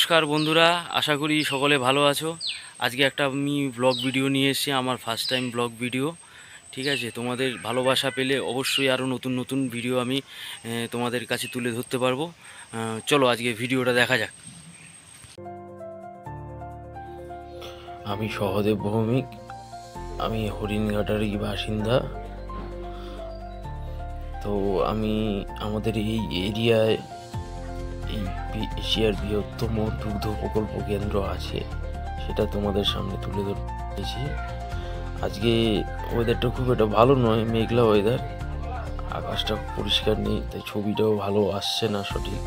নমস্কার বন্ধুরা, আশা করি সকলে ভালো আছো। আজকে একটা আমি ব্লগ ভিডিও নিয়ে এসেছি, আমার ফার্স্ট টাইম ব্লগ ভিডিও। ঠিক আছে, তোমাদের ভালোবাসা পেলে অবশ্যই আরও নতুন নতুন ভিডিও আমি তোমাদের কাছে তুলে ধরতে পারবো। চলো আজকে ভিডিওটা দেখা যাক। আমি সহদেব ভৌমিক, আমি হরিণঘাটারই বাসিন্দা। তো আমি আমাদের এই এরিয়ায় এই এশিয়ার বৃহত্তম দুগ্ধ প্রকল্প কেন্দ্র আছে, সেটা তোমাদের সামনে তুলে ধরেছি। আজকে ওয়েদারটা খুব একটা ভালো নয়, মেঘলা ওয়েদার, আকাশটা পরিষ্কার নেই, তাই ছবিটাও ভালো আসছে না সঠিক।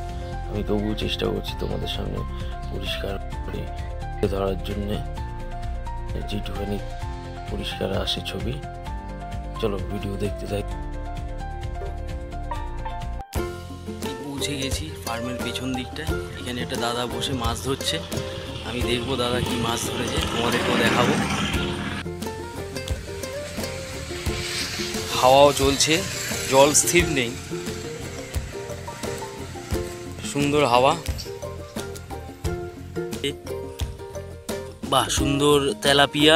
আমি তবুও চেষ্টা করছি তোমাদের সামনে পরিষ্কার করে ধরার জন্যে, যেটুখানি পরিষ্কার আসে ছবি। চলো ভিডিও দেখতে থাকি। পৌঁছে গেছি ফার্মের পেছন দিকটায়। এখানে একটা দাদা বসে মাছ ধরছে, আমি দেখবো দাদা কি মাছ ধরেছে, তোমাদেরকেও দেখাবো। হাওয়াও চলছে, জল স্থির নেই, সুন্দর হাওয়া। বাহ, সুন্দর তেলাপিয়া,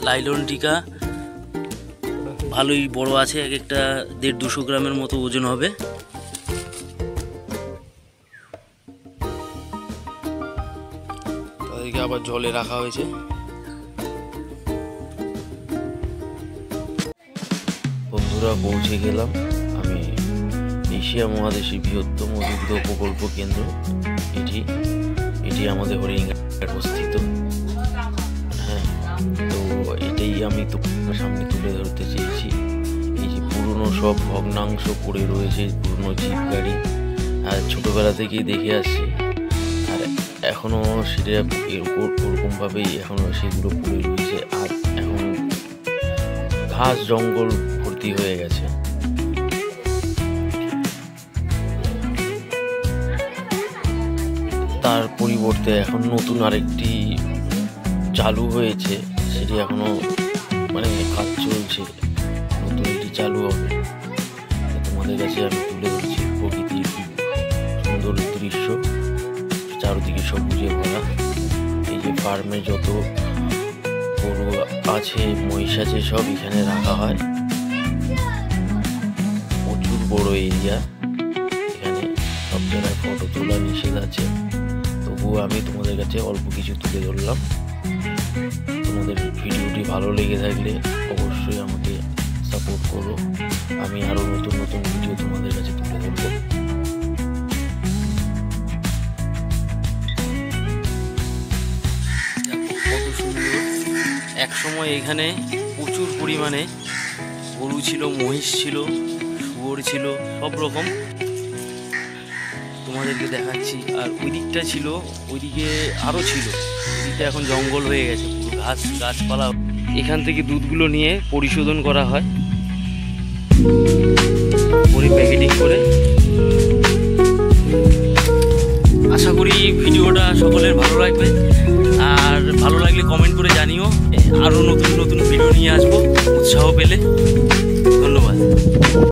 লাইলন টিকা ভালোই বড় আছে, এক একটা 150-200 গ্রামের মতো ওজন হবে। তাদেরকে আবার জলে রাখা হয়েছে। বন্ধুরা, পৌঁছে গেলাম আমি এশিয়া মহাদেশের বৃহত্তম দুগ্ধ প্রকল্প কেন্দ্র। এটি আমাদের হরিণঘাটায় অবস্থিত। হ্যাঁ, তো এটাই আমি তোমার সামনে তুলে ধরতে চেয়েছি। এই যে পুরনো সব ভগ্নাংশ পড়ে রয়েছে, পুরনো জিপ গাড়ি, আর ছোটোবেলা থেকেই দেখে আসছি, আর এখনও সেটা ওরকমভাবেই এখনও সেগুলো পড়ে রয়েছে। আর এখন ঘাস জঙ্গল ভর্তি হয়ে গেছে। তার পরিবর্তে এখন নতুন আরেকটি চালু হয়েছে, সেটি এখনো কাজ চলছে, নতুন এটি চালু হবে। তোমাদের কাছে আমি তুলে ধরছি প্রকৃতির সুন্দর দৃশ্য, চারদিকে সবুজে ভরা। এই যে ফার্মে যত গরু আছে, মহিষ আছে, সব এখানে রাখা হয়। প্রচুর বড় এরিয়া, এখানে সব জায়গায় ফটো তোলা নিষেধ আছে, তবুও আমি তোমাদের কাছে অল্প কিছু তুলে ধরলাম। তোমাদের ভিডিওটি ভালো লেগে থাকলে অবশ্যই আমাকে সাপোর্ট করো, আমি আরও নতুন নতুন ভিডিও তোমাদের কাছে তুলে ধরবো। কত সুন্দর! এক সময় এখানে প্রচুর পরিমাণে গরু ছিল, মহিষ ছিল, শুয়োর ছিল, সব রকম তোমাদেরকে দেখাচ্ছি। আর ওই দিকটা ছিল, ওইদিকে আরও ছিল, ওইদিকটা এখন জঙ্গল হয়ে গেছে, পুরো গাছপালা। এখান থেকে দুধগুলো নিয়ে পরিশোধন করা হয়, প্যাকেটিং করে। আশা করি ভিডিওটা সকলের ভালো লাগবে, আর ভালো লাগলে কমেন্ট করে জানিও। আরও নতুন নতুন ভিডিও নিয়ে আসবো উৎসাহ পেলে। ধন্যবাদ।